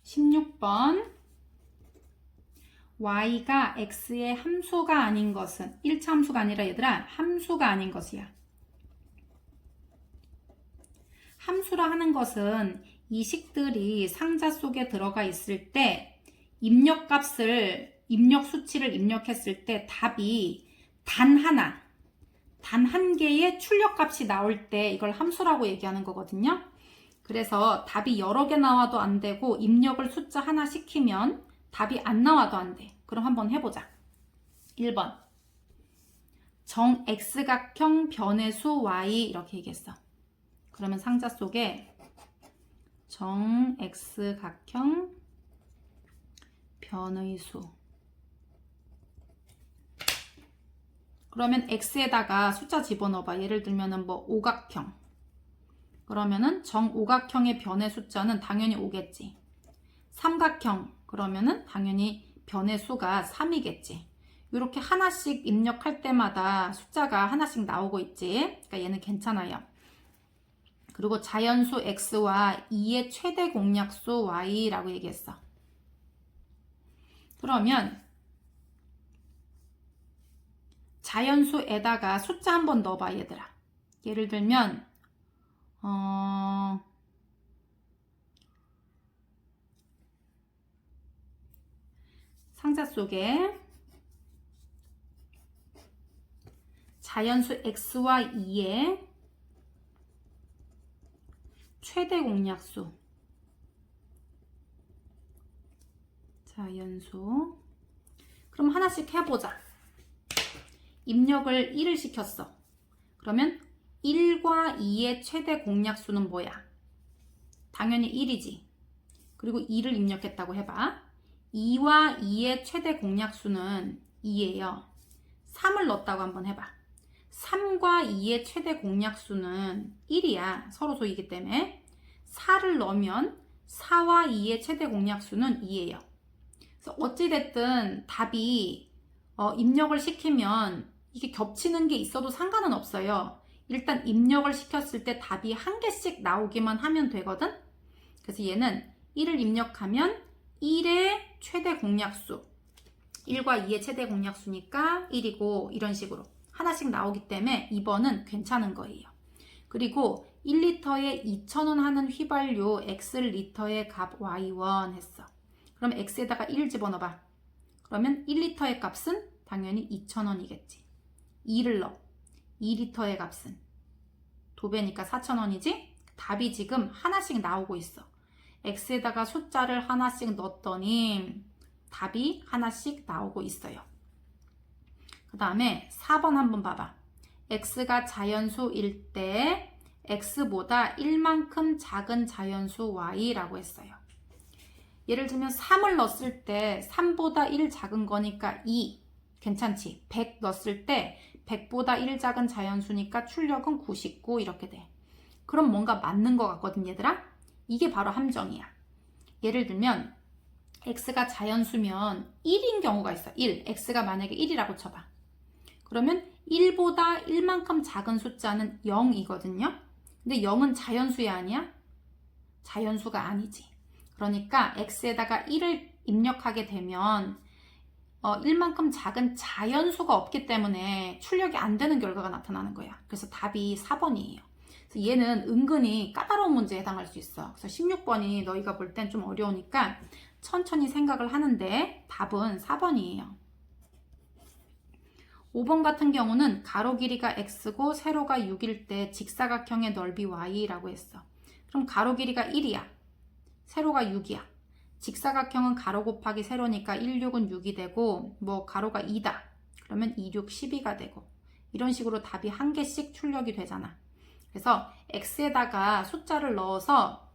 16번 y가 x의 함수가 아닌 것은 1차 함수가 아니라 얘들아 함수가 아닌 것이야. 함수라 하는 것은 이 식들이 상자 속에 들어가 있을 때 입력 수치를 입력했을 때 답이 단 한 개의 출력값이 나올 때 이걸 함수라고 얘기하는 거거든요. 그래서 답이 여러 개 나와도 안 되고 입력을 숫자 하나 시키면 답이 안 나와도 안 돼. 그럼 한번 해보자. 1번 정 x각형 변의 수 y 이렇게 얘기했어. 그러면 상자 속에 정 x각형 변의 수, 그러면 x에다가 숫자 집어넣어봐. 예를 들면은 뭐 오각형, 그러면은 정 오각형의 변의 숫자는 당연히 5겠지. 삼각형, 그러면은 당연히 변의 수가 3이겠지. 이렇게 하나씩 입력할 때마다 숫자가 하나씩 나오고 있지. 그러니까 얘는 괜찮아요. 그리고 자연수 x와 2의 최대 공약수 y라고 얘기했어. 그러면 자연수에다가 숫자 한번 넣어봐 얘들아. 예를 들면 상자 속에 자연수 x와 2의 최대 공약수, 자연수. 그럼 하나씩 해보자. 입력을 1을 시켰어. 그러면 1과 2의 최대 공약수는 뭐야? 당연히 1이지. 그리고 2를 입력했다고 해봐. 2와 2의 최대 공약수는 2예요. 3을 넣었다고 한번 해봐. 3과 2의 최대 공약수는 1이야. 서로 소이기 때문에. 4를 넣으면 4와 2의 최대 공약수는 2예요. 그래서 어찌됐든 답이 입력을 시키면 이게 겹치는 게 있어도 상관은 없어요. 일단 입력을 시켰을 때 답이 한 개씩 나오기만 하면 되거든. 그래서 얘는 1을 입력하면 1의 최대 공약수, 1과 2의 최대 공약수니까 1이고 이런 식으로 하나씩 나오기 때문에 2번은 괜찮은 거예요. 그리고 1리터에 2,000원 하는 휘발유 X리터의 값 Y1 했어. 그럼 X에다가 1 집어넣어봐. 그러면 1리터의 값은 당연히 2,000원이겠지. 2를 넣어. 2리터의 값은 2배니까 4,000원이지? 답이 지금 하나씩 나오고 있어. X에다가 숫자를 하나씩 넣었더니 답이 하나씩 나오고 있어요. 그 다음에 4번 한번 봐봐. X가 자연수일 때 X보다 1만큼 작은 자연수 Y라고 했어요. 예를 들면 3을 넣었을 때 3보다 1 작은 거니까 2. 괜찮지? 100 넣었을 때 100보다 1 작은 자연수니까 출력은 99 이렇게 돼. 그럼 뭔가 맞는 것 같거든 얘들아? 이게 바로 함정이야. 예를 들면 x가 자연수면 1인 경우가 있어. 1. x가 만약에 1이라고 쳐봐. 그러면 1보다 1만큼 작은 숫자는 0이거든요. 근데 0은 자연수야 아니야? 자연수가 아니지. 그러니까 x에다가 1을 입력하게 되면 1만큼 작은 자연수가 없기 때문에 출력이 안 되는 결과가 나타나는 거야. 그래서 답이 4번이에요. 그래서 얘는 은근히 까다로운 문제에 해당할 수 있어. 그래서 16번이 너희가 볼 땐 좀 어려우니까 천천히 생각을 하는데 답은 4번이에요. 5번 같은 경우는 가로 길이가 x고 세로가 6일 때 직사각형의 넓이 y라고 했어. 그럼 가로 길이가 1이야. 세로가 6이야. 직사각형은 가로 곱하기 세로니까 1, 6은 6이 되고 뭐 가로가 2다. 그러면 2, 6, 12가 되고 이런 식으로 답이 한 개씩 출력이 되잖아. 그래서 x에다가 숫자를 넣어서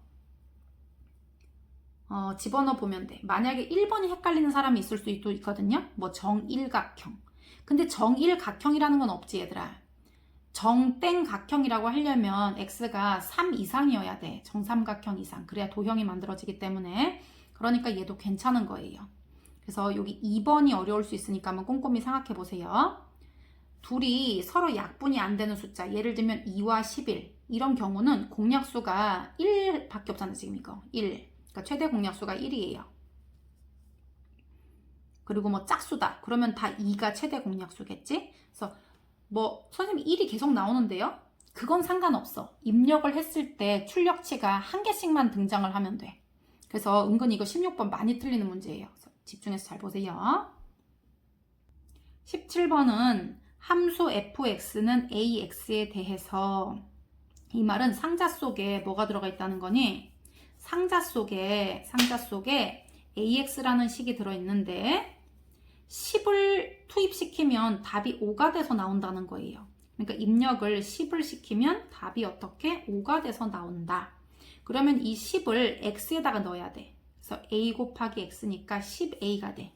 집어넣어 보면 돼. 만약에 1번이 헷갈리는 사람이 있을 수도 있거든요. 뭐 정일각형. 근데 정일각형이라는 건 없지 얘들아. 정땡각형이라고 하려면 x가 3 이상이어야 돼. 정삼각형 이상. 그래야 도형이 만들어지기 때문에. 그러니까 얘도 괜찮은 거예요. 그래서 여기 2번이 어려울 수 있으니까 한번 꼼꼼히 생각해 보세요. 둘이 서로 약분이 안 되는 숫자, 예를 들면 2와 11 이런 경우는 공약수가 1밖에 없잖아 지금 이거 1. 그러니까 최대 공약수가 1이에요. 그리고 뭐 짝수다. 그러면 다 2가 최대 공약수겠지? 그래서 뭐 선생님 1이 계속 나오는데요? 그건 상관없어. 입력을 했을 때 출력치가 한 개씩만 등장을 하면 돼. 그래서 은근히 이거 16번 많이 틀리는 문제예요. 그래서 집중해서 잘 보세요. 17번은 함수 fx는 ax에 대해서, 이 말은 상자 속에 뭐가 들어가 있다는 거니? 상자 속에 ax라는 식이 들어있는데 10을 투입시키면 답이 5가 돼서 나온다는 거예요. 그러니까 입력을 10을 시키면 답이 어떻게? 5가 돼서 나온다. 그러면 이 10을 x에다가 넣어야 돼. 그래서 a 곱하기 x니까 10a가 돼.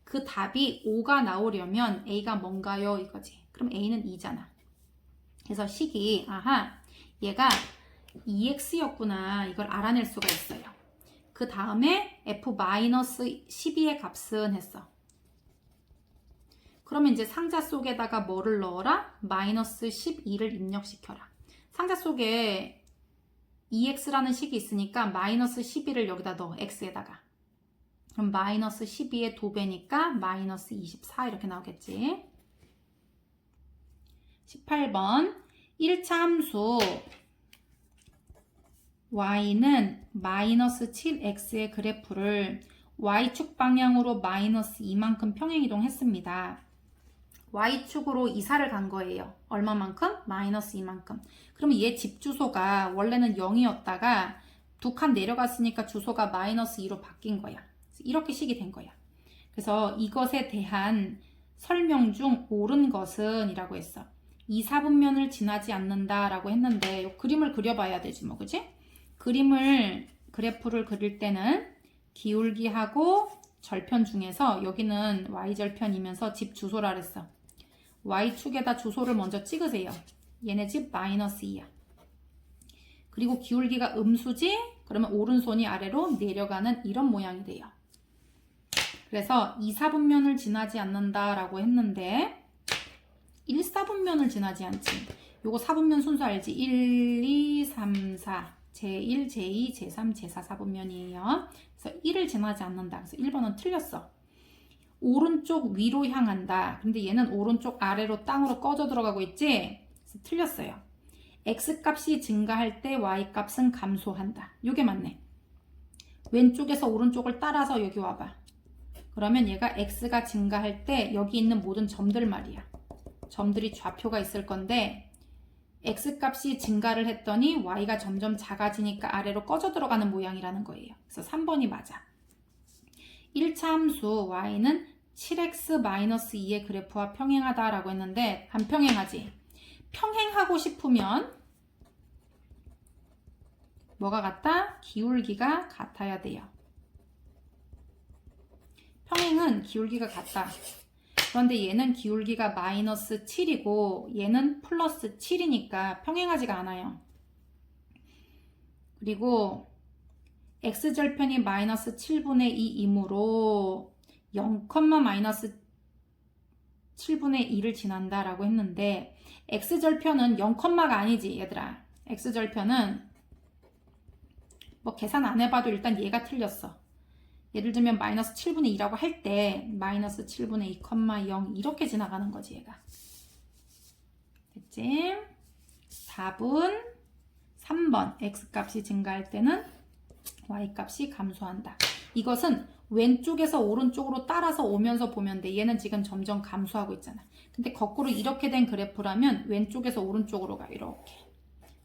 그 답이 5가 나오려면 a가 뭔가요? 이거지. 그럼 a는 2잖아. 그래서 식이 얘가 2x였구나. 이걸 알아낼 수가 있어요. 그 다음에 f-12의 값은 했어. 그러면 이제 상자 속에다가 뭐를 넣어라? 마이너스 12를 입력시켜라. 상자 속에 2x라는 식이 있으니까 마이너스 12를 여기다 넣어. x에다가. 그럼 마이너스 12의 2배니까 마이너스 24 이렇게 나오겠지. 18번 1차 함수 y는 마이너스 7x의 그래프를 y축 방향으로 마이너스 2만큼 평행이동했습니다. y축으로 이사를 간 거예요. 얼마만큼? 마이너스 2만큼. 그러면 얘 집 주소가 원래는 0이었다가 두 칸 내려갔으니까 주소가 마이너스 2로 바뀐 거야. 이렇게 식이 된 거야. 그래서 이것에 대한 설명 중 옳은 것은 이라고 했어. 2, 4분면을 지나지 않는다 라고 했는데 요 그림을 그려봐야 되지 뭐, 그지? 그래프를 그릴 때는 기울기하고 절편 중에서 여기는 y절편이면서 집 주소라 그랬어. y축에다 주소를 먼저 찍으세요. 얘네 집 마이너스 2야. 그리고 기울기가 음수지? 그러면 오른손이 아래로 내려가는 이런 모양이 돼요. 그래서 2, 4분면을 지나지 않는다 라고 했는데 1, 4분면을 지나지 않지. 요거 4분면 순서 알지? 1, 2, 3, 4 제1, 제2, 제3, 제4 4분면이에요. 그래서 1을 지나지 않는다. 그래서 1번은 틀렸어. 오른쪽 위로 향한다. 근데 얘는 오른쪽 아래로 땅으로 꺼져 들어가고 있지? 그래서 틀렸어요. x값이 증가할 때 y값은 감소한다. 이게 맞네. 왼쪽에서 오른쪽을 따라서 여기 와봐. 그러면 얘가 x가 증가할 때 여기 있는 모든 점들 말이야. 점들이 좌표가 있을 건데 x값이 증가를 했더니 y가 점점 작아지니까 아래로 꺼져 들어가는 모양이라는 거예요. 그래서 3번이 맞아. 1차 함수 y는 7x-2의 그래프와 평행하다라고 했는데 안 평행하지? 평행하고 싶으면 뭐가 같다? 기울기가 같아야 돼요. 평행은 기울기가 같다. 그런데 얘는 기울기가 마이너스 7이고 얘는 플러스 7이니까 평행하지가 않아요. 그리고 x절편이 마이너스 7분의 2이므로 0, 마이너스 7분의 2를 지난다 라고 했는데 x절편은 0가 아니지 얘들아. x절편은 뭐 계산 안 해봐도 일단 얘가 틀렸어. 예를 들면 마이너스 7분의 2라고 할 때 마이너스 7분의 2, 0 이렇게 지나가는 거지 얘가. 됐지? 답은 3번 x값이 증가할 때는 y값이 감소한다. 이것은 왼쪽에서 오른쪽으로 따라서 오면서 보면 돼. 얘는 지금 점점 감소하고 있잖아. 근데 거꾸로 이렇게 된 그래프라면 왼쪽에서 오른쪽으로 가. 이렇게.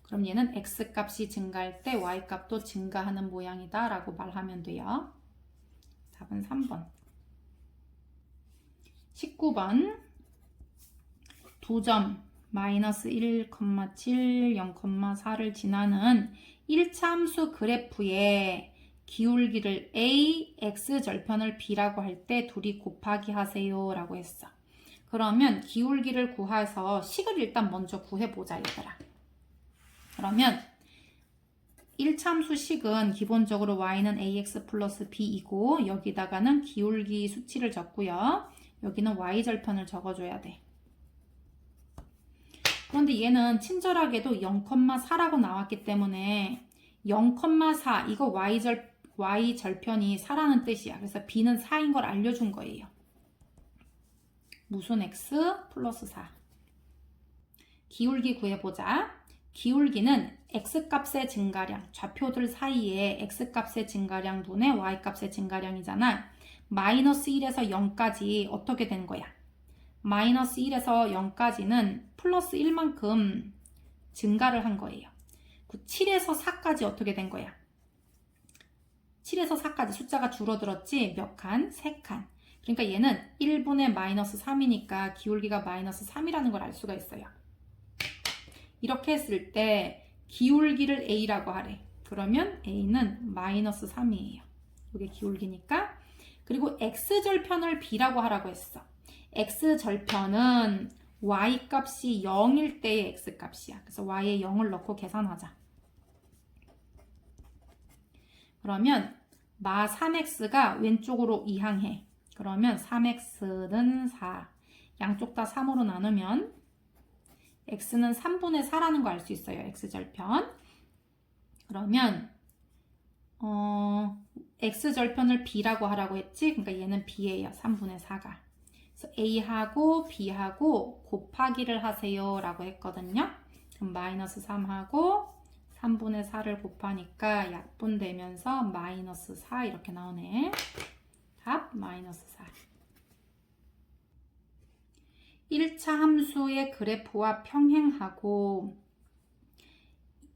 그럼 얘는 x값이 증가할 때 y값도 증가하는 모양이다 라고 말하면 돼요. 답은 3번. 19번 2점 마이너스 1,7, 0,4를 지나는 1차 함수 그래프의 기울기를 A, X절편을 B라고 할 때 둘이 곱하기 하세요 라고 했어. 그러면 기울기를 구해서 식을 일단 먼저 구해보자 얘들아. 그러면 1차 함수 식은 기본적으로 y는 ax 플러스 b이고 여기다가는 기울기 수치를 적고요. 여기는 y절편을 적어줘야 돼. 그런데 얘는 친절하게도 0,4라고 나왔기 때문에 0,4 이거 y 절편이 4라는 뜻이야. 그래서 b는 4인 걸 알려준 거예요. 무슨 x 플러스 4. 기울기 구해보자. 기울기는 x값의 증가량, 좌표들 사이에 x값의 증가량 분의 y값의 증가량이잖아. 마이너스 1에서 0까지 어떻게 된 거야? 마이너스 1에서 0까지는 플러스 1만큼 증가를 한 거예요. 7에서 4까지 어떻게 된 거야? 7에서 4까지 숫자가 줄어들었지? 몇 칸? 3칸. 그러니까 얘는 1분의 마이너스 3이니까 기울기가 마이너스 3이라는 걸 알 수가 있어요. 이렇게 했을 때 기울기를 A라고 하래. 그러면 A는 마이너스 3이에요. 이게 기울기니까. 그리고 X절편을 B라고 하라고 했어. X절편은 Y값이 0일 때의 X값이야. 그래서 Y에 0을 넣고 계산하자. 그러면 마 3X가 왼쪽으로 이항해. 그러면 3X는 4. 양쪽 다 3으로 나누면 X는 3분의 4라는 거 알 수 있어요. X절편. 그러면 X절편을 B라고 하라고 했지? 그러니까 얘는 B예요. 3분의 4가. 그래서 A하고 B하고 곱하기를 하세요 라고 했거든요. 그럼 마이너스 3하고 3분의 4를 곱하니까 약분되면서 마이너스 4 이렇게 나오네. 답 마이너스 4. 1차 함수의 그래프와 평행하고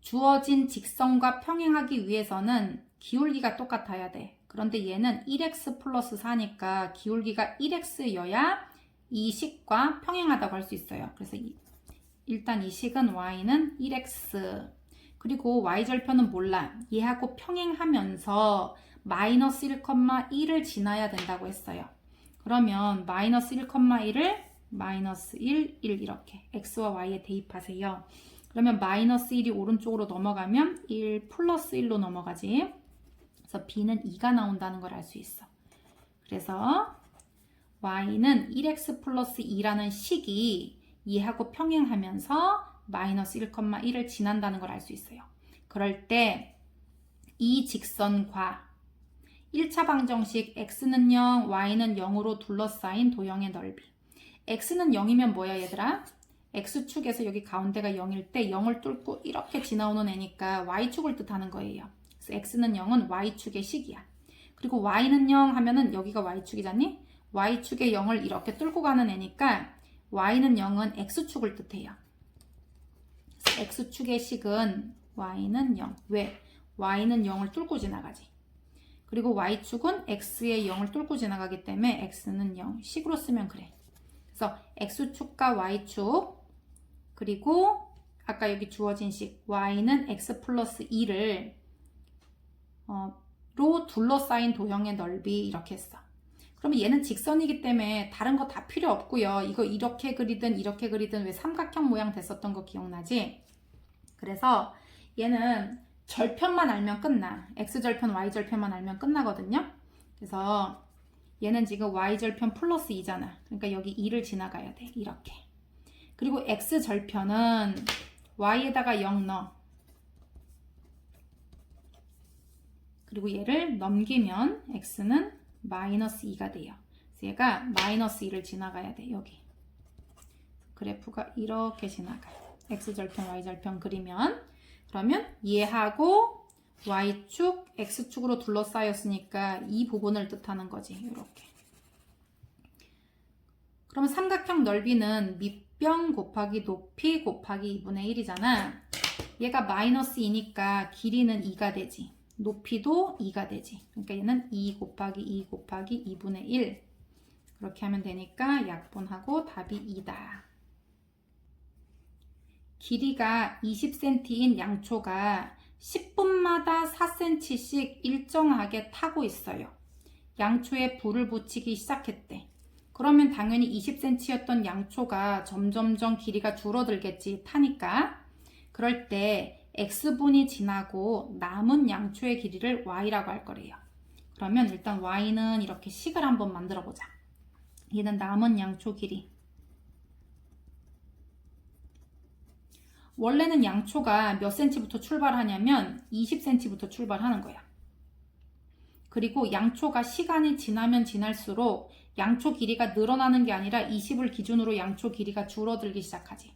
주어진 직선과 평행하기 위해서는 기울기가 똑같아야 돼. 그런데 얘는 1x 플러스 4니까 기울기가 1x여야 이 식과 평행하다고 할 수 있어요. 그래서 일단 이 식은 y는 1x 그리고 y절편은 몰라. 얘하고 평행하면서 마이너스 1,1을 지나야 된다고 했어요. 그러면 마이너스 1,1을 마이너스 1, 1 이렇게 x와 y에 대입하세요. 그러면 마이너스 1이 오른쪽으로 넘어가면 1 플러스 1로 넘어가지. 그래서 b는 2가 나온다는 걸 알 수 있어. 그래서 y는 1x 플러스 2라는 식이 얘하고 평행하면서 마이너스 1,1을 지난다는 걸 알 수 있어요. 그럴 때 이 직선과 1차 방정식 x는 0, y는 0으로 둘러싸인 도형의 넓이. x는 0이면 뭐야 얘들아? x축에서 여기 가운데가 0일 때 0을 뚫고 이렇게 지나오는 애니까 y축을 뜻하는 거예요. 그래서 x는 0은 y축의 식이야. 그리고 y는 0 하면은 여기가 y축이잖니? y축의 0을 이렇게 뚫고 가는 애니까 y는 0은 x축을 뜻해요. 그래서 x축의 식은 y는 0. 왜? y는 0을 뚫고 지나가지. 그리고 y축은 x의 0을 뚫고 지나가기 때문에 x는 0. 식으로 쓰면 그래. 그래서 x축과 y축 그리고 아까 여기 주어진 식 y는 x 플러스 2를 로 둘러싸인 도형의 넓이 이렇게 했어. 그러면 얘는 직선이기 때문에 다른 거 다 필요 없고요. 이거 이렇게 그리든 이렇게 그리든 왜 삼각형 모양 됐었던 거 기억나지? 그래서 얘는 절편만 알면 끝나. x절편, y절편만 알면 끝나거든요. 그래서 얘는 지금 y절편 플러스 2잖아. 그러니까 여기 2를 지나가야 돼. 이렇게. 그리고 x절편은 y에다가 0 넣어. 그리고 얘를 넘기면 x는 마이너스 2가 돼요. 그래서 얘가 마이너스 2를 지나가야 돼. 여기. 그래프가 이렇게 지나가요. x절편, y절편 그리면 그러면 얘하고 y축, x축으로 둘러싸였으니까 이 부분을 뜻하는 거지. 이렇게. 그러면 삼각형 넓이는 밑변 곱하기 높이 곱하기 2분의 1이잖아. 얘가 마이너스 2니까 길이는 2가 되지. 높이도 2가 되지. 그러니까 얘는 2 곱하기 2 곱하기 2분의 1. 그렇게 하면 되니까 약분하고 답이 2다. 길이가 20cm인 양초가 10분마다 4cm씩 일정하게 타고 있어요. 양초에 불을 붙이기 시작했대. 그러면 당연히 20cm였던 양초가 점점점 길이가 줄어들겠지, 타니까. 그럴 때 x분이 지나고 남은 양초의 길이를 y라고 할 거래요. 그러면 일단 y는 이렇게 식을 한번 만들어 보자. 얘는 남은 양초 길이. 원래는 양초가 몇 cm부터 출발하냐면 20cm부터 출발하는 거야. 그리고 양초가 시간이 지나면 지날수록 양초 길이가 늘어나는 게 아니라 20을 기준으로 양초 길이가 줄어들기 시작하지.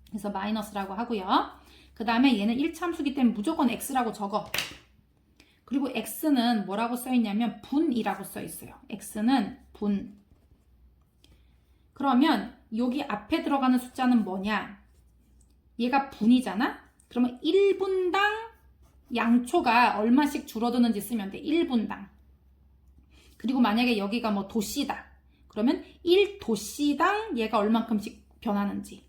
그래서 마이너스라고 하고요. 그 다음에 얘는 1참수기 때문에 무조건 x라고 적어. 그리고 x는 뭐라고 써있냐면 분이라고 써있어요. x는 분. 그러면 여기 앞에 들어가는 숫자는 뭐냐? 얘가 분이잖아? 그러면 1분당 양초가 얼마씩 줄어드는지 쓰면 돼. 1분당. 그리고 만약에 여기가 뭐 도씨다. 그러면 1도씨당 얘가 얼만큼씩 변하는지.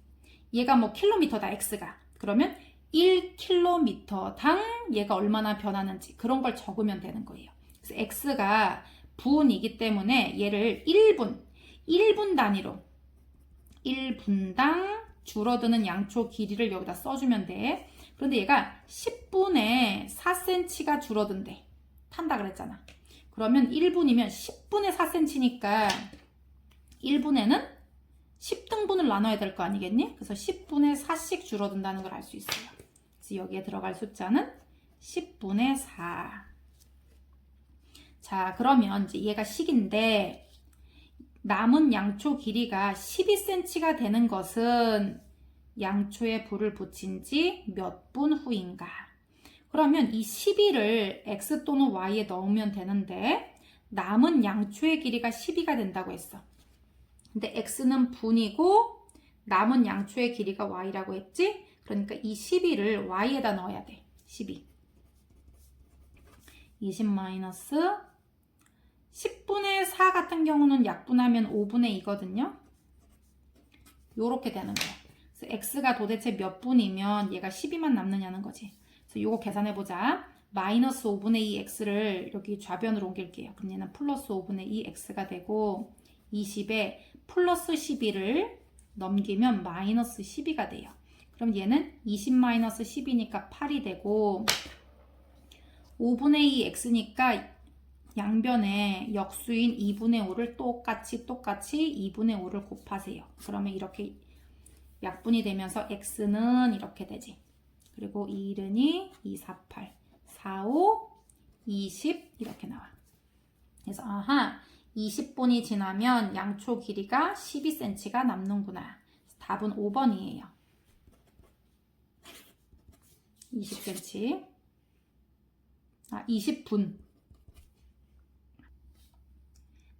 얘가 뭐 킬로미터다, x가. 그러면 1km당 얘가 얼마나 변하는지 그런 걸 적으면 되는 거예요. 그래서 x가 분이기 때문에 얘를 1분 단위로 1분당 줄어드는 양초 길이를 여기다 써주면 돼. 그런데 얘가 10분의 4cm가 줄어든대. 탄다 그랬잖아. 그러면 1분이면 10분의 4cm니까 1분에는 10등분을 나눠야 될 거 아니겠니? 그래서 10분의 4씩 줄어든다는 걸 알 수 있어요. 그래서 여기에 들어갈 숫자는 10분의 4. 자, 그러면 이제 얘가 식인데 남은 양초 길이가 12cm가 되는 것은 양초에 불을 붙인 지 몇 분 후인가? 그러면 이 12를 x 또는 y에 넣으면 되는데 남은 양초의 길이가 12가 된다고 했어. 근데 x는 분이고 남은 양초의 길이가 y라고 했지? 그러니까 이 12를 y에다 넣어야 돼. 12. 20 마이너스 10분의 4 같은 경우는 약분하면 5분의 2거든요. 요렇게 되는 거야. 그래서 x가 도대체 몇 분이면 얘가 12만 남느냐는 거지. 그래서 요거 계산해보자. 마이너스 5분의 2 x를 여기 좌변으로 옮길게요. 그럼 얘는 플러스 5분의 2 x가 되고 20에 플러스 12를 넘기면 마이너스 12가 돼요. 그럼 얘는 20 마이너스 10이니까 8이 되고 5분의 2 x니까 양변에 역수인 2분의 5를 똑같이 2분의 5를 곱하세요. 그러면 이렇게 약분이 되면서 x는 이렇게 되지. 그리고 2른이 2, 4, 8, 4, 5, 20 이렇게 나와. 그래서 아하 20분이 지나면 양초 길이가 12cm가 남는구나. 답은 5번이에요. 20cm. 20분.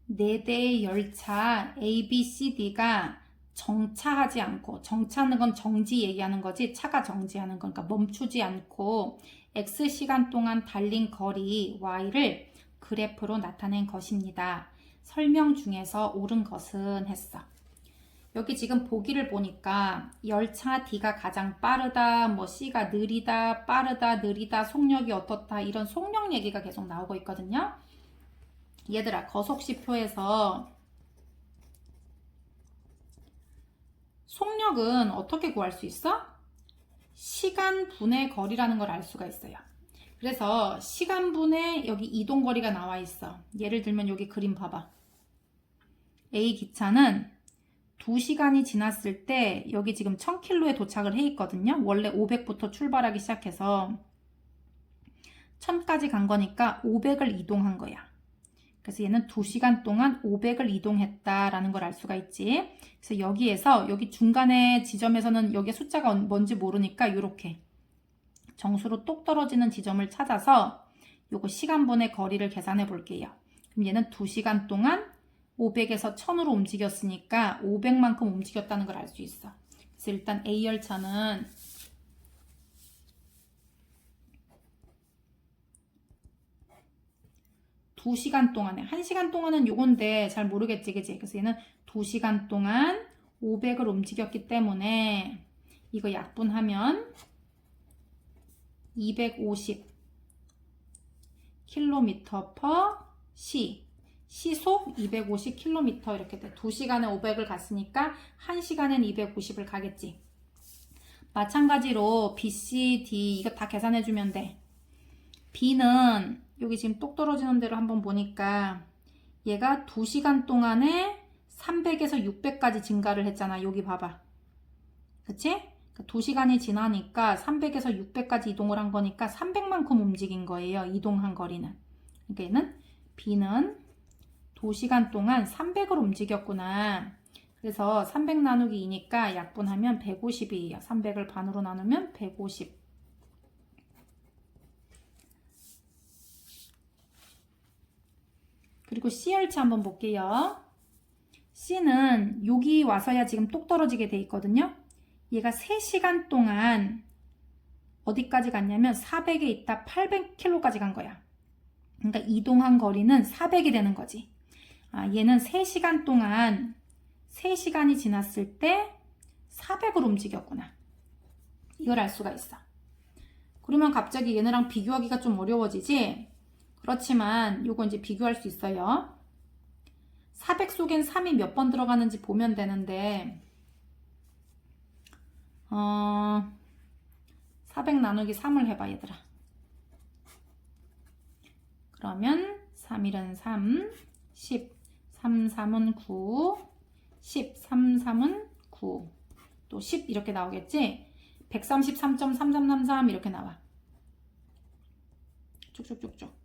4대의 열차 A, B, C, D가 정차하지 않고, 정차하는 건 정지 얘기하는 거지, 차가 정지하는 거니까 멈추지 않고 X시간 동안 달린 거리 Y를 그래프로 나타낸 것입니다. 설명 중에서 옳은 것은 했어. 여기 지금 보기를 보니까 열차 D가 가장 빠르다, 뭐 C가 느리다, 빠르다, 느리다, 속력이 어떻다 이런 속력 얘기가 계속 나오고 있거든요. 얘들아, 거속시표에서 속력은 어떻게 구할 수 있어? 시간 분의 거리라는 걸 알 수가 있어요. 그래서 시간 분의 여기 이동거리가 나와 있어. 예를 들면 여기 그림 봐봐. A 기차는 2시간이 지났을 때 여기 지금 1000km에 도착을 해 있거든요. 원래 500부터 출발하기 시작해서 1000까지 간 거니까 500을 이동한 거야. 그래서 얘는 2시간 동안 500을 이동했다라는 걸 알 수가 있지. 그래서 여기에서 여기 중간에 지점에서는 여기 숫자가 뭔지 모르니까 이렇게 정수로 똑 떨어지는 지점을 찾아서 요거 시간분의 거리를 계산해 볼게요. 그럼 얘는 2시간 동안 500에서 1000으로 움직였으니까 500만큼 움직였다는 걸 알 수 있어. 그래서 일단 A열차는 두 시간 동안에, 1시간 동안은 요건데 잘 모르겠지, 그치? 그래서 얘는 2시간 동안 500을 움직였기 때문에 이거 약분하면 250 km/s 시속 250km 이렇게 돼. 2시간에 500을 갔으니까 1시간엔 250을 가겠지. 마찬가지로 B, C, D 이거 다 계산해주면 돼. B는 여기 지금 똑 떨어지는 대로 한번 보니까 얘가 2시간 동안에 300에서 600까지 증가를 했잖아. 여기 봐봐. 그치? 2시간이 지나니까 300에서 600까지 이동을 한 거니까 300만큼 움직인 거예요. 이동한 거리는. 그러니까 얘는 B는 2시간 동안 300을 움직였구나. 그래서 300 나누기 2니까 약분하면 150이에요. 300을 반으로 나누면 150. 그리고 C열치 한번 볼게요. C는 여기 와서야 지금 똑 떨어지게 돼 있거든요. 얘가 3시간 동안 어디까지 갔냐면 400에 있다 800km까지 간 거야. 그러니까 이동한 거리는 400이 되는 거지. 얘는 3시간 동안 3시간이 지났을 때 400으로 움직였구나. 이걸 알 수가 있어. 그러면 갑자기 얘네랑 비교하기가 좀 어려워지지? 그렇지만 요거 이제 비교할 수 있어요. 400 속엔 3이 몇 번 들어가는지 보면 되는데 400 나누기 3을 해봐 얘들아. 그러면 3일은 3, 10, 3, 3은 9, 10, 3, 3은 9, 또 10 이렇게 나오겠지? 133.3333 이렇게 나와. 쭉쭉쭉쭉.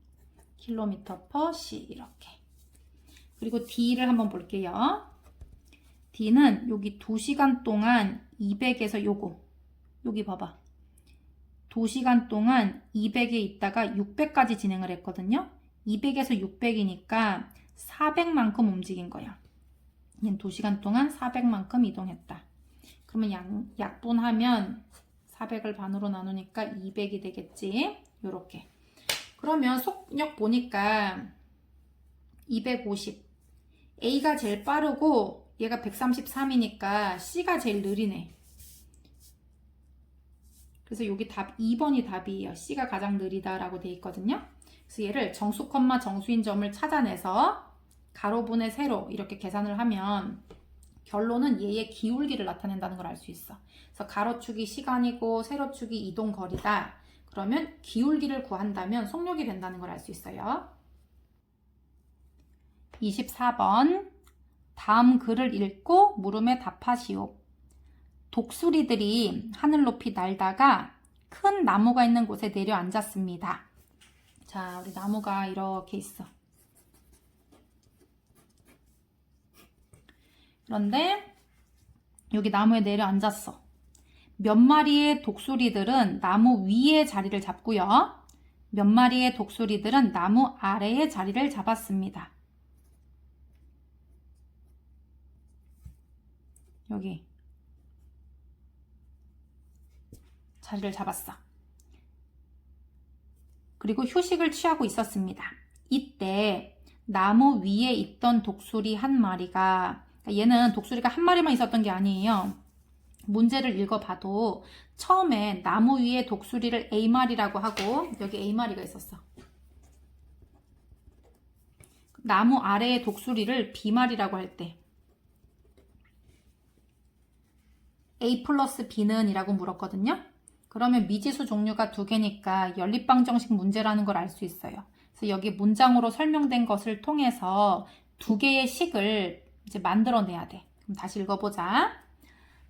킬로미터 퍼 시 이렇게. 그리고 D를 한번 볼게요. D는 여기 2시간 동안 200에서 요거. 여기 봐봐. 2시간 동안 200에 있다가 600까지 진행을 했거든요. 200에서 600이니까 400만큼 움직인 거야. 얘는 2시간 동안 400만큼 이동했다. 그러면 약분하면 400을 반으로 나누니까 200이 되겠지. 요렇게. 그러면 속력 보니까 250. A가 제일 빠르고 얘가 133이니까 C가 제일 느리네. 그래서 여기 답 2번이 답이에요. C가 가장 느리다라고 돼 있거든요. 그래서 얘를 정수, 정수인 점을 찾아내서 가로분의 세로 이렇게 계산을 하면 결론은 얘의 기울기를 나타낸다는 걸 알 수 있어. 그래서 가로축이 시간이고 세로축이 이동 거리다. 그러면 기울기를 구한다면 속력이 된다는 걸 알 수 있어요. 24번. 다음 글을 읽고 물음에 답하시오. 독수리들이 하늘 높이 날다가 큰 나무가 있는 곳에 내려앉았습니다. 자, 우리 나무가 이렇게 있어. 그런데 여기 나무에 내려앉았어. 몇 마리의 독수리들은 나무 위에 자리를 잡고요. 몇 마리의 독수리들은 나무 아래에 자리를 잡았습니다. 여기 자리를 잡았어. 그리고 휴식을 취하고 있었습니다. 이때 나무 위에 있던 독수리 한 마리가, 얘는 독수리가 한 마리만 있었던 게 아니에요. 문제를 읽어봐도 처음에 나무 위에 독수리를 A마리라고 하고 여기 A마리가 있었어. 나무 아래에 독수리를 B마리라고 할 때 A 플러스 B는 이라고 물었거든요. 그러면 미지수 종류가 2개니까 연립방정식 문제라는 걸 알 수 있어요. 그래서 여기 문장으로 설명된 것을 통해서 2개의 식을 이제 만들어내야 돼. 그럼 다시 읽어보자.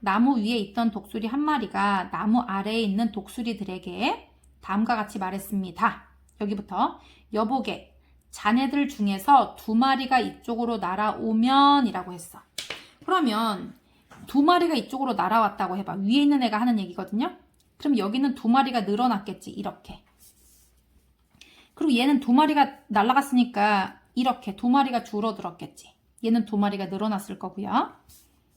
나무 위에 있던 독수리 한 마리가 나무 아래에 있는 독수리들에게 다음과 같이 말했습니다. 여기부터 여보게, 자네들 중에서 2마리가 이쪽으로 날아오면 이라고 했어. 그러면 2마리가 이쪽으로 날아왔다고 해봐. 위에 있는 애가 하는 얘기거든요. 그럼 여기는 2마리가 늘어났겠지. 이렇게. 그리고 얘는 2마리가 날아갔으니까 이렇게 2마리가 줄어들었겠지. 얘는 2마리가 늘어났을 거고요.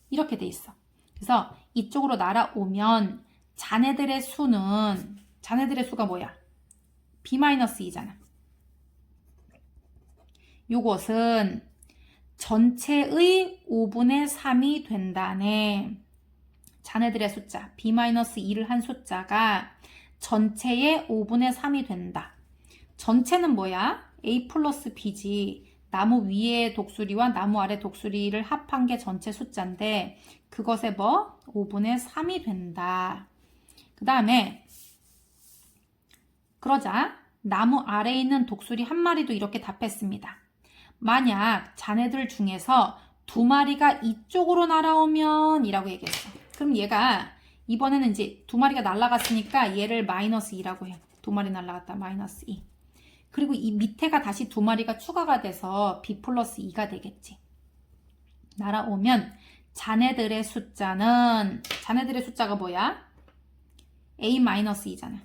이렇게 돼 있어. 그래서 이쪽으로 날아오면 자네들의 수가 뭐야? B-2잖아. 요것은 전체의 5분의 3이 된다네. 자네들의 숫자, B-2를 한 숫자가 전체의 5분의 3이 된다. 전체는 뭐야? A 플러스 B지. 나무 위에 독수리와 나무 아래 독수리를 합한 게 전체 숫자인데 그것의 5분의 3이 된다. 그 다음에 그러자 나무 아래에 있는 독수리 한 마리도 이렇게 답했습니다. 만약 자네들 중에서 2마리가 이쪽으로 날아오면 이라고 얘기했어. 그럼 얘가 이번에는 이제 두 마리가 날아갔으니까 얘를 마이너스 2라고 해. 두 마리 날아갔다. 마이너스 2. 그리고 이 밑에가 다시 두 마리가 추가가 돼서 b 플러스 2가 되겠지. 날아오면 자네들의 숫자가 뭐야? a 마이너스 2잖아.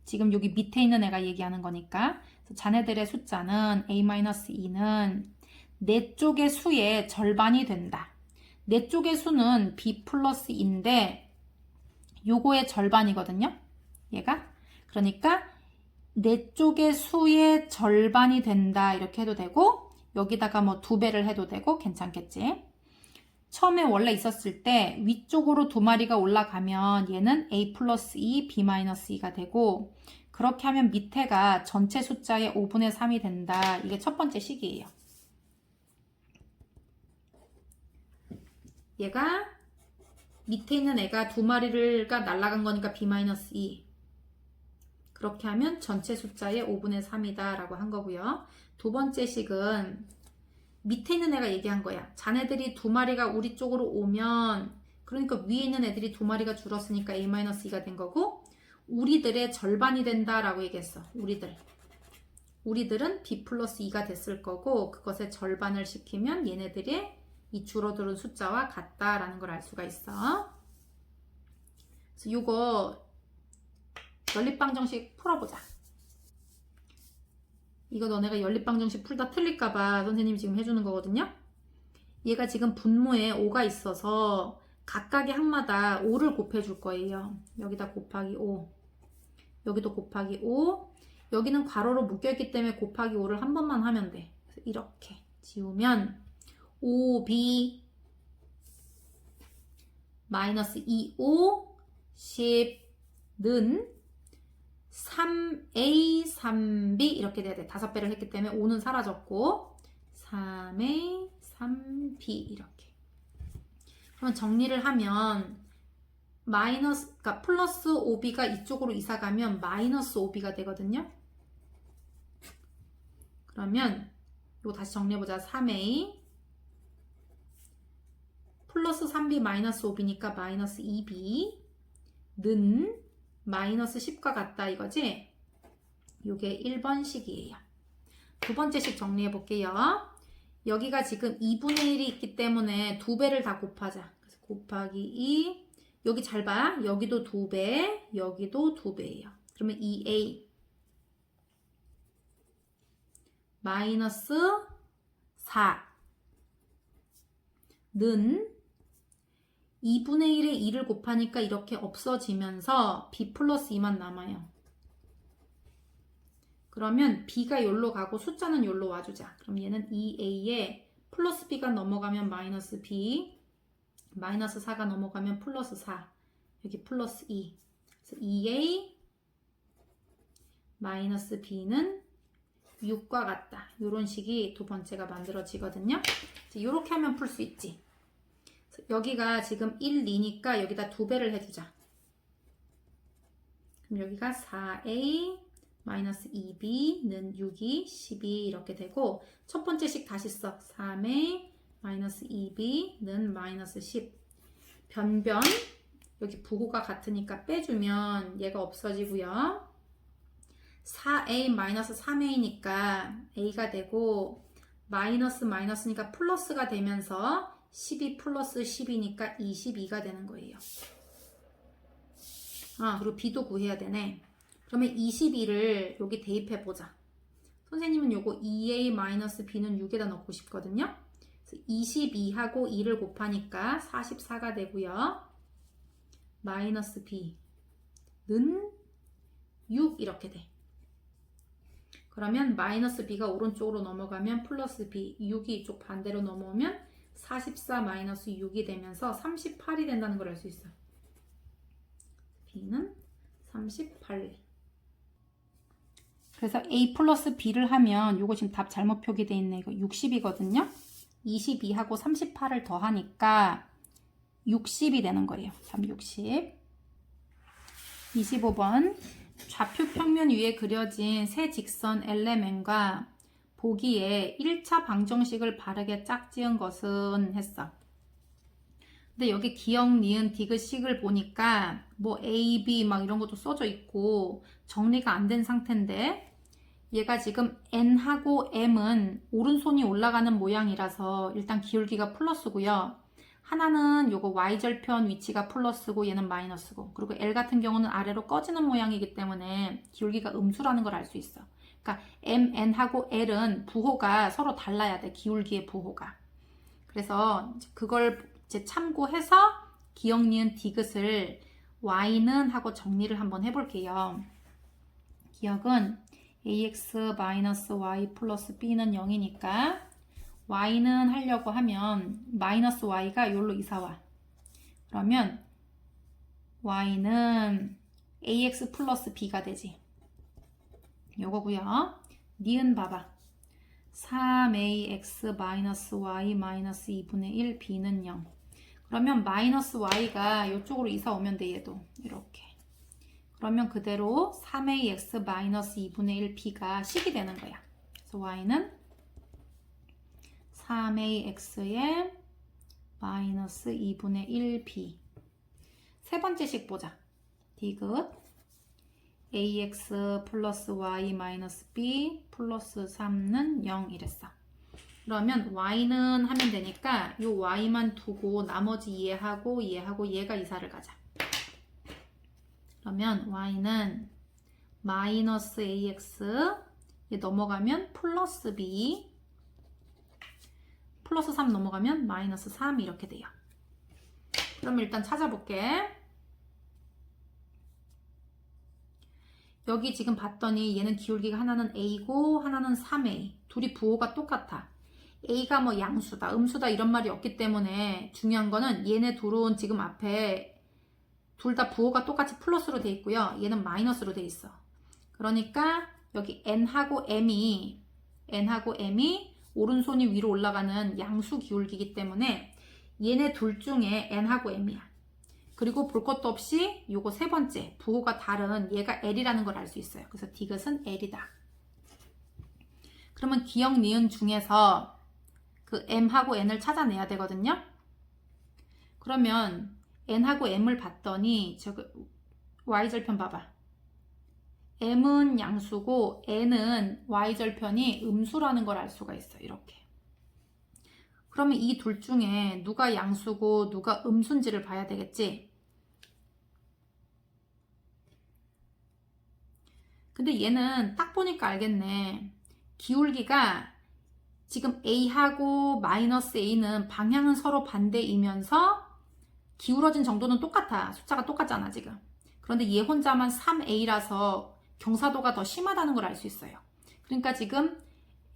지금 여기 밑에 있는 애가 얘기하는 거니까. 그래서 자네들의 숫자는 a 마이너스 2는 내 쪽의 수의 절반이 된다. 내 쪽의 수는 b 플러스 2인데 요거의 절반이거든요. 얘가. 그러니까 내 쪽의 수의 절반이 된다. 이렇게 해도 되고 여기다가 뭐 2배를 해도 되고 괜찮겠지. 처음에 원래 있었을 때 위쪽으로 두 마리가 올라가면 얘는 a 플러스 2, b 마이너스 2가 되고 그렇게 하면 밑에가 전체 숫자의 5분의 3이 된다. 이게 첫 번째 식이에요. 얘가 밑에 있는 애가 두 마리가 날아간 거니까 b 마이너스 2. 그렇게 하면 전체 숫자의 5분의 3이다 라고 한 거고요. 두 번째 식은 밑에 있는 애가 얘기한 거야. 자네들이 두 마리가 우리 쪽으로 오면 그러니까 위에 있는 애들이 두 마리가 줄었으니까 a-2가 된 거고 우리들의 절반이 된다 라고 얘기했어. 우리들은 b 플러스 2가 됐을 거고 그것의 절반을 시키면 얘네들이 이 줄어드는 숫자와 같다라는 걸 알 수가 있어. 그래서 이거 연립방정식 풀어보자. 이거 너네가 연립방정식 풀다 틀릴까봐 선생님이 지금 해주는 거거든요. 얘가 지금 분모에 5가 있어서 각각의 항마다 5를 곱해줄 거예요. 여기다 곱하기 5, 여기도 곱하기 5, 여기는 괄호로 묶여있기 때문에 곱하기 5를 한 번만 하면 돼. 그래서 이렇게 지우면 5b 마이너스 2o 10는 3a 3b 이렇게 돼야 돼. 5배를 했기 때문에 5는 사라졌고 3a 3b 이렇게. 그러면 정리를 하면 그러니까 플러스 5b가 이쪽으로 이사 가면 마이너스 5b가 되거든요. 그러면 이거 다시 정리해보자. 3a 플러스 3b 마이너스 5b니까 마이너스 2b는 마이너스 10과 같다 이거지? 이게 1번 식이에요. 두 번째 식 정리해 볼게요. 여기가 지금 2분의 1이 있기 때문에 2배를 다 곱하자. 그래서 곱하기 2, 여기 잘 봐. 여기도 2배, 여기도 2배예요. 그러면 2a 마이너스 4는 2분의 1에 2를 곱하니까 이렇게 없어지면서 b 플러스 2만 남아요. 그러면 b가 여기로 가고 숫자는 여기로 와주자. 그럼 얘는 2a에 플러스 b가 넘어가면 마이너스 b, 마이너스 4가 넘어가면 플러스 4, 여기 플러스 2. 그래서 2a 마이너스 b는 6과 같다. 이런 식이 두 번째가 만들어지거든요. 이렇게 하면 풀 수 있지. 여기가 지금 1, 2니까 여기다 2배를 해주자. 그럼 여기가 4a 마이너스 2b는 6이 12 이렇게 되고 첫 번째 식 다시 써. 3a 마이너스 2b는 마이너스 10. 변변 여기 부호가 같으니까 빼주면 얘가 없어지고요. 4a 마이너스 3a니까 a가 되고 마이너스니까 플러스가 되면서 12 플러스 10이니까 22가 되는 거예요. 그리고 b도 구해야 되네. 그러면 22를 여기 대입해 보자. 선생님은 요거 2a 마이너스 b는 6에다 넣고 싶거든요. 그래서 22하고 2를 곱하니까 44가 되고요. 마이너스 b는 6 이렇게 돼. 그러면 마이너스 b가 오른쪽으로 넘어가면 플러스 b, 6이 이쪽 반대로 넘어오면 44 마이너스 6이 되면서 38이 된다는 걸 알 수 있어요. b는 38. 그래서 a 플러스 b를 하면 이거 지금 답 잘못 표기되어 있네. 이거 60이거든요. 22하고 38을 더하니까 60이 되는 거예요. 360. 25번 좌표 평면 위에 그려진 세 직선 LMN과 보기에 1차 방정식을 바르게 짝지은 것은 했어. 근데 여기 기역, 니은, 디귿식을 보니까 뭐 A, B 막 이런 것도 써져 있고 정리가 안 된 상태인데 얘가 지금 N하고 M은 오른손이 올라가는 모양이라서 일단 기울기가 플러스고요. 하나는 요거 Y절편 위치가 플러스고 얘는 마이너스고, 그리고 L 같은 경우는 아래로 꺼지는 모양이기 때문에 기울기가 음수라는 걸 알 수 있어. 그러니까 M, N하고 L은 부호가 서로 달라야 돼. 기울기의 부호가. 그래서 그걸 이제 참고해서 기역, 니은, 디귿을 Y는 하고 정리를 한번 해볼게요. 기역은 ax-y 플러스 b는 0이니까 y는 하려고 하면 마이너스 y가 여기로 이사와. 그러면 y는 ax 플러스 b가 되지. 요거고요. 니은 봐봐. 3ax 마이너스 y 마이너스 2분의 1 b는 0. 그러면 마이너스 y가 이쪽으로 이사 오면 돼. 얘도 이렇게. 그러면 그대로 3ax 마이너스 2분의 1 b가 식이 되는 거야. 그래서 y는 3ax에 마이너스 2분의 1 b. 세 번째 식 보자. 디귿 ax 플러스 y 마이너스 b 플러스 3는 0 이랬어. 그러면 y는 하면 되니까 이 y만 두고 나머지 얘하고 얘가 이사를 가자. 그러면 y는 마이너스 ax 얘 넘어가면 플러스 b 플러스 3 넘어가면 마이너스 3 이렇게 돼요. 그럼 일단 찾아볼게. 여기 지금 봤더니 얘는 기울기가 하나는 a고 하나는 3a. 둘이 부호가 똑같아. a가 뭐 양수다, 음수다 이런 말이 없기 때문에 중요한 거는 얘네 둘은 지금 앞에 둘 다 부호가 똑같이 플러스로 돼 있고요. 얘는 마이너스로 돼 있어. 그러니까 여기 n하고 m이 오른손이 위로 올라가는 양수 기울기이기 때문에 얘네 둘 중에 n하고 m이야. 그리고 볼 것도 없이 요거 세 번째 부호가 다른 얘가 L이라는 걸 알 수 있어요. 그래서 디귿은 L이다. 그러면 기역, 니은 중에서 그 M하고 N을 찾아내야 되거든요. 그러면 N하고 M을 봤더니 저기 Y절편 봐봐. M은 양수고 N은 Y절편이 음수라는 걸 알 수가 있어요. 이렇게. 그러면 이 둘 중에 누가 양수고 누가 음수인지를 봐야 되겠지. 근데 얘는 딱 보니까 알겠네. 기울기가 지금 A하고 마이너스 A는 방향은 서로 반대이면서 기울어진 정도는 똑같아. 숫자가 똑같잖아 지금. 그런데 얘 혼자만 3A라서 경사도가 더 심하다는 걸 알 수 있어요. 그러니까 지금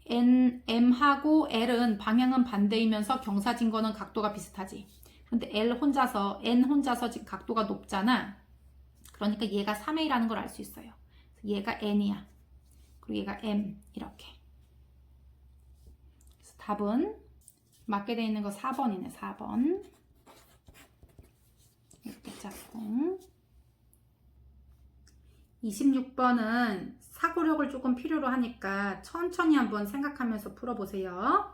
M하고 L은 방향은 반대이면서 경사진 거는 각도가 비슷하지. 근데 N 혼자서 지금 각도가 높잖아. 그러니까 얘가 3A라는 걸 알 수 있어요. 얘가 N이야. 그리고 얘가 M 이렇게. 그래서 답은 맞게 되어 있는 거 4번이네. 4번. 이렇게 짝꿍. 26번은 사고력을 조금 필요로 하니까 천천히 한번 생각하면서 풀어보세요.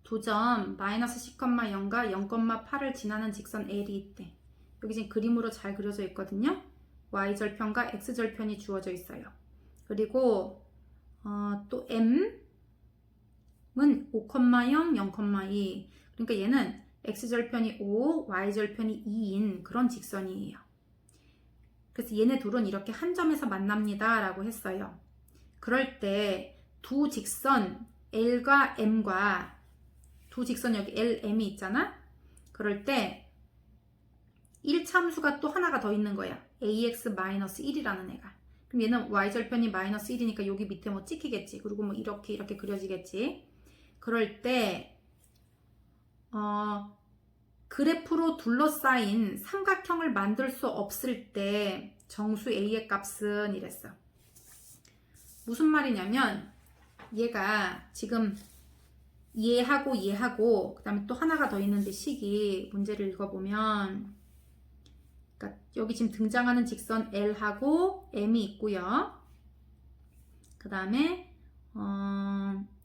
2점 마이너스 10,0과 0,8을 지나는 직선 L이 있대. 여기 지금 그림으로 잘 그려져 있거든요. Y절편과 X절편이 주어져 있어요. 그리고 또 M은 5,0, 0,2. 그러니까 얘는 X절편이 5, Y절편이 2인 그런 직선이에요. 그래서 얘네 둘은 이렇게 한 점에서 만납니다 라고 했어요. 그럴 때 두 직선 L과 M과 두 직선 여기 L, M이 있잖아. 그럴 때 1참수가 또 하나가 더 있는 거야. AX-1이라는 애가. 그럼 얘는 Y절편이 마이너스 1이니까 여기 밑에 뭐 찍히겠지. 그리고 뭐 이렇게 그려지겠지. 그럴 때 그래프로 둘러싸인 삼각형을 만들 수 없을 때 정수 A의 값은 이랬어. 무슨 말이냐면 얘가 지금 얘하고 그 다음에 또 하나가 더 있는데 식이 문제를 읽어보면 그러니까 여기 지금 등장하는 직선 L하고 M이 있고요. 그 다음에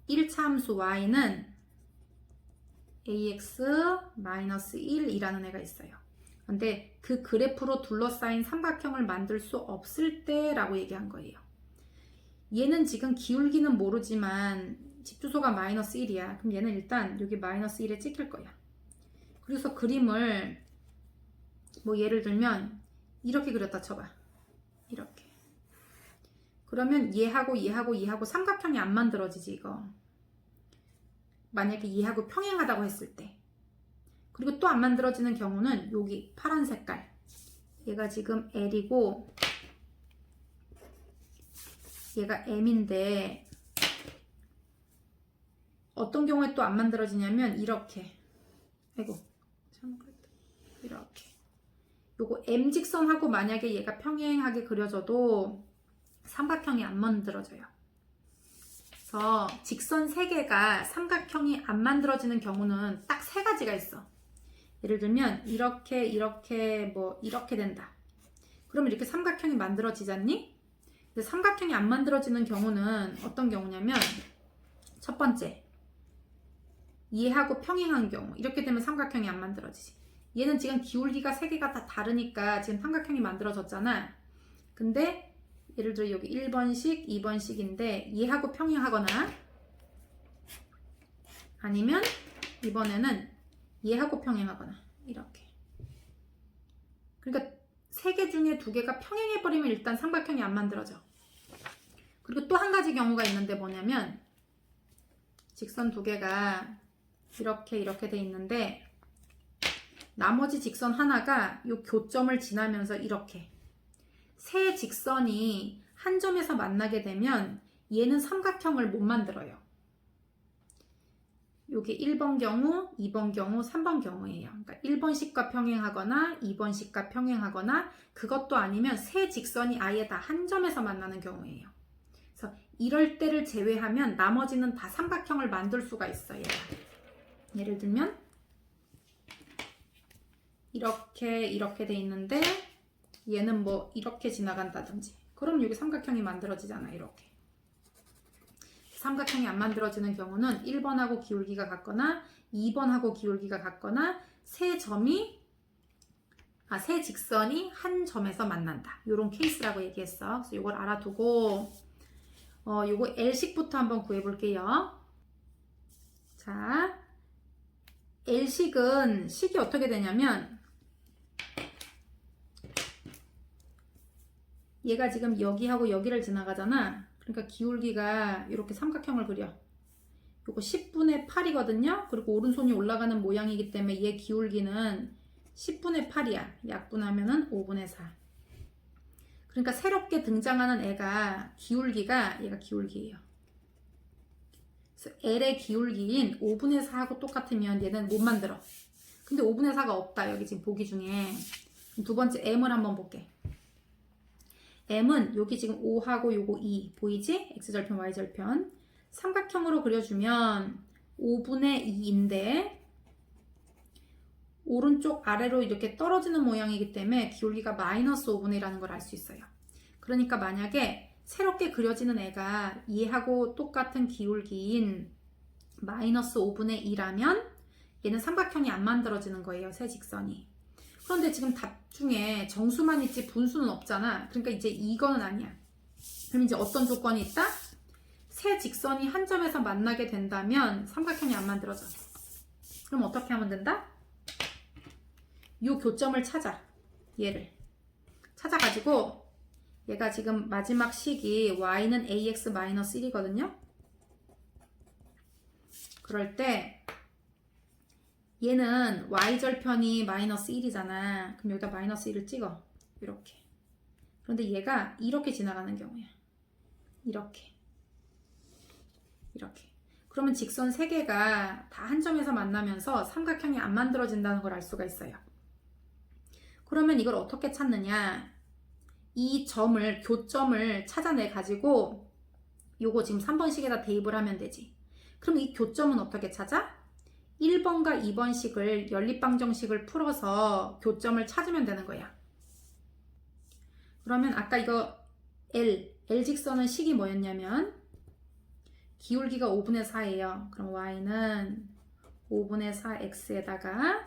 1차 함수 Y는 ax-1이라는 애가 있어요. 근데 그 그래프로 둘러싸인 삼각형을 만들 수 없을 때라고 얘기한 거예요. 얘는 지금 기울기는 모르지만 집주소가 마이너스 1이야. 그럼 얘는 일단 여기 마이너스 1에 찍힐 거야. 그래서 그림을 뭐 예를 들면 이렇게 그렸다 쳐봐. 이렇게. 그러면 얘하고 얘하고 얘하고 삼각형이 안 만들어지지 이거. 만약에 얘하고 평행하다고 했을 때. 그리고 또 안 만들어지는 경우는 여기 파란 색깔. 얘가 지금 L이고 얘가 M인데 어떤 경우에 또 안 만들어지냐면 이렇게. 아이고 잘못했다. 이렇게. 요거 M직선하고 만약에 얘가 평행하게 그려져도 삼각형이 안 만들어져요. 그래서 직선 3개가 삼각형이 안 만들어지는 경우는 딱 3가지가 있어. 예를 들면 이렇게 이렇게 뭐 이렇게 된다. 그럼 이렇게 삼각형이 만들어지잖니? 근데 삼각형이 안 만들어지는 경우는 어떤 경우냐면 첫 번째 얘하고 평행한 경우 이렇게 되면 삼각형이 안 만들어지지. 얘는 지금 기울기가 3개가 다 다르니까 지금 삼각형이 만들어졌잖아. 근데 예를 들어 여기 1번씩 2번씩인데 얘하고 평행하거나 아니면 이번에는 얘하고 평행하거나 이렇게. 그러니까 3개 중에 2개가 평행해버리면 일단 삼각형이 안 만들어져. 그리고 또 한 가지 경우가 있는데 뭐냐면 직선 2개가 이렇게 돼 있는데 나머지 직선 하나가 이 교점을 지나면서 이렇게 세 직선이 한 점에서 만나게 되면 얘는 삼각형을 못 만들어요. 요게 1번 경우, 2번 경우, 3번 경우예요. 그러니까 1번씩과 평행하거나 2번씩과 평행하거나 그것도 아니면 세 직선이 아예 다 한 점에서 만나는 경우예요. 그래서 이럴 때를 제외하면 나머지는 다 삼각형을 만들 수가 있어요. 예를 들면 이렇게 돼 있는데 얘는 뭐 이렇게 지나간다든지 그럼 여기 삼각형이 만들어지잖아. 이렇게. 삼각형이 안 만들어지는 경우는 1번하고 기울기가 같거나 2번하고 기울기가 같거나 세 직선이 한 점에서 만난다. 이런 케이스라고 얘기했어. 그래서 이걸 알아두고 요거 L식부터 한번 구해볼게요. 자, L식은 식이 어떻게 되냐면 얘가 지금 여기하고 여기를 지나가잖아. 그러니까 기울기가 이렇게 삼각형을 그려. 요거 10분의 8이거든요. 그리고 오른손이 올라가는 모양이기 때문에 얘 기울기는 10분의 8이야. 약분하면은 5분의 4. 그러니까 새롭게 등장하는 애가 기울기가 얘가 기울기예요. 그래서 L의 기울기인 5분의 4하고 똑같으면 얘는 못 만들어. 근데 5분의 4가 없다. 여기 지금 보기 중에. 두 번째 M을 한번 볼게. M은 여기 지금 5하고 요거 2 보이지? X절편, Y절편. 삼각형으로 그려주면 5분의 2인데 오른쪽 아래로 이렇게 떨어지는 모양이기 때문에 기울기가 마이너스 5분의 1이라는 걸 알 수 있어요. 그러니까 만약에 새롭게 그려지는 애가 얘하고 똑같은 기울기인 마이너스 5분의 2라면 얘는 삼각형이 안 만들어지는 거예요. 세 직선이. 그런데 지금 답 중에 정수만 있지 분수는 없잖아. 그러니까 이제 이거는 아니야. 그럼 이제 어떤 조건이 있다? 세 직선이 한 점에서 만나게 된다면 삼각형이 안 만들어져. 그럼 어떻게 하면 된다? 이 교점을 찾아. 얘를 찾아가지고 얘가 지금 마지막 식이 y는 ax-1이거든요. 그럴 때 얘는 y절편이 마이너스 1이잖아. 그럼 여기다 마이너스 1을 찍어. 이렇게. 그런데 얘가 이렇게 지나가는 경우야. 이렇게. 그러면 직선 3개가 다 한 점에서 만나면서 삼각형이 안 만들어진다는 걸 알 수가 있어요. 그러면 이걸 어떻게 찾느냐? 이 점을, 교점을 찾아내 가지고 요거 지금 3번식에다 대입을 하면 되지. 그럼 이 교점은 어떻게 찾아? 1번과 2번식을 연립방정식을 풀어서 교점을 찾으면 되는 거야. 그러면 아까 이거 L직선은 식이 뭐였냐면 기울기가 5분의 4예요. 그럼 y는 5분의 4x에다가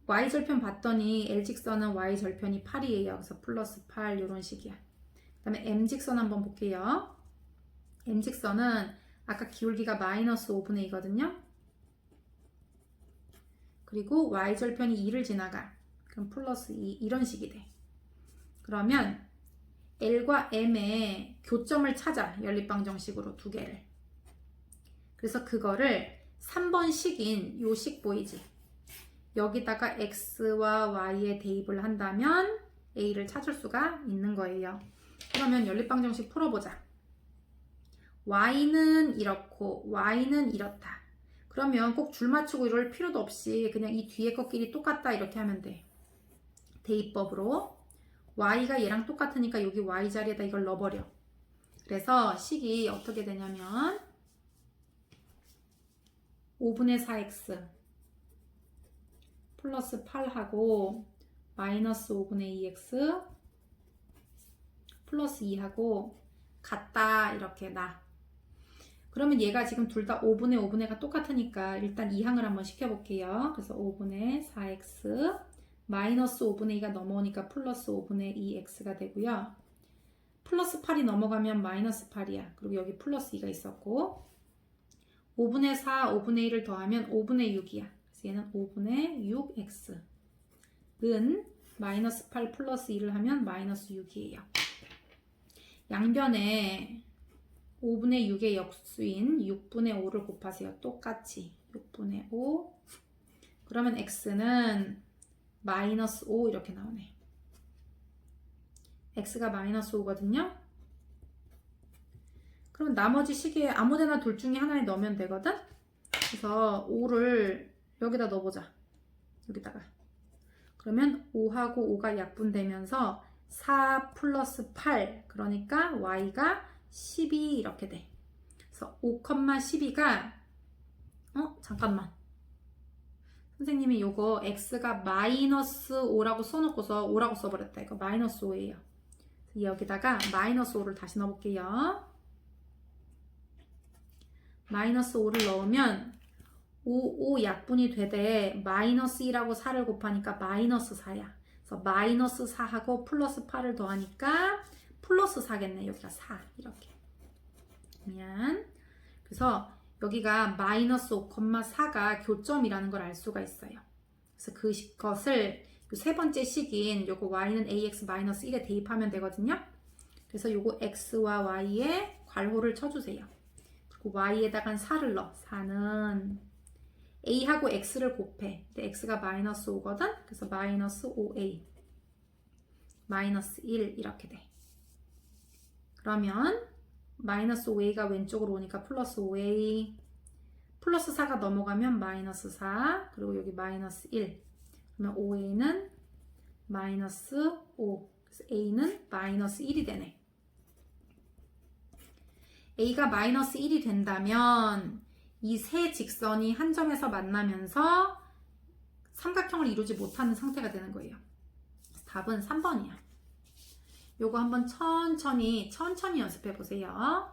y절편 봤더니 L직선은 y절편이 8이에요. 그래서 플러스 8 이런 식이야. 그 다음에 M직선 한번 볼게요. M직선은 아까 기울기가 마이너스 5분의 2거든요. 그리고 y절편이 2를 지나가. 그럼 플러스 2 이런 식이 돼. 그러면 L과 M의 교점을 찾아. 연립방정식으로 두 개를. 그래서 그거를 3번 식인 요 식 보이지? 여기다가 x와 y에 대입을 한다면 a를 찾을 수가 있는 거예요. 그러면 연립방정식 풀어보자. y는 이렇고 y는 이렇다. 그러면 꼭 줄 맞추고 이럴 필요도 없이 그냥 이 뒤에 것끼리 똑같다 이렇게 하면 돼. 대입법으로 y가 얘랑 똑같으니까 여기 y 자리에다 이걸 넣어버려. 그래서 식이 어떻게 되냐면 5분의 4x 플러스 8하고 마이너스 5분의 2x 플러스 2하고 같다 이렇게 나. 그러면 얘가 지금 둘 다 5분의 5분의가 똑같으니까 일단 2항을 한번 시켜볼게요. 그래서 5분의 4x 마이너스 5분의 2가 넘어오니까 플러스 5분의 2x가 되고요. 플러스 8이 넘어가면 마이너스 8이야. 그리고 여기 플러스 2가 있었고 5분의 4, 5분의 1을 더하면 5분의 6이야. 그래서 얘는 5분의 6x는 마이너스 8 플러스 2를 하면 마이너스 6이에요. 양변에 5분의 6의 역수인 6분의 5를 곱하세요. 똑같이 6분의 5. 그러면 x는 마이너스 5 이렇게 나오네. x가 마이너스 5거든요. 그럼 나머지 식에 아무데나 둘 중에 하나에 넣으면 되거든. 그래서 5를 여기다 넣어보자. 여기다가. 그러면 5하고 5가 약분되면서 4 플러스 8 그러니까 y가 12 이렇게 돼. 그래서 5,12가 잠깐만. 선생님이 요거 x가 마이너스 5라고 써놓고서 5라고 써버렸다. 이거 마이너스 5예요. 여기다가 마이너스 5를 다시 넣어볼게요. 마이너스 5를 넣으면 5 약분이 되되 마이너스 2라고 4를 곱하니까 마이너스 4야. 그래서 마이너스 4하고 플러스 8을 더하니까 플러스 4겠네. 여기가 4 이렇게. 그래서 여기가 마이너스 5,4가 교점이라는 걸 알 수가 있어요. 그래서 그것을 세 번째 식인 요거 y는 ax 마이너스 1에 대입하면 되거든요. 그래서 요거 x와 y에 괄호를 쳐주세요. 그리고 y에다가 4를 넣어. 4는 a하고 x를 곱해. 근데 x가 마이너스 5거든. 그래서 마이너스 5a 마이너스 1 이렇게 돼. 그러면 마이너스 5a가 왼쪽으로 오니까 플러스 5a 플러스 4가 넘어가면 마이너스 4 그리고 여기 마이너스 1 그러면 5a는 마이너스 5 그래서 a는 마이너스 1이 되네. a가 마이너스 1이 된다면 이 세 직선이 한 점에서 만나면서 삼각형을 이루지 못하는 상태가 되는 거예요. 답은 3번이야. 요거 한번 천천히 연습해 보세요.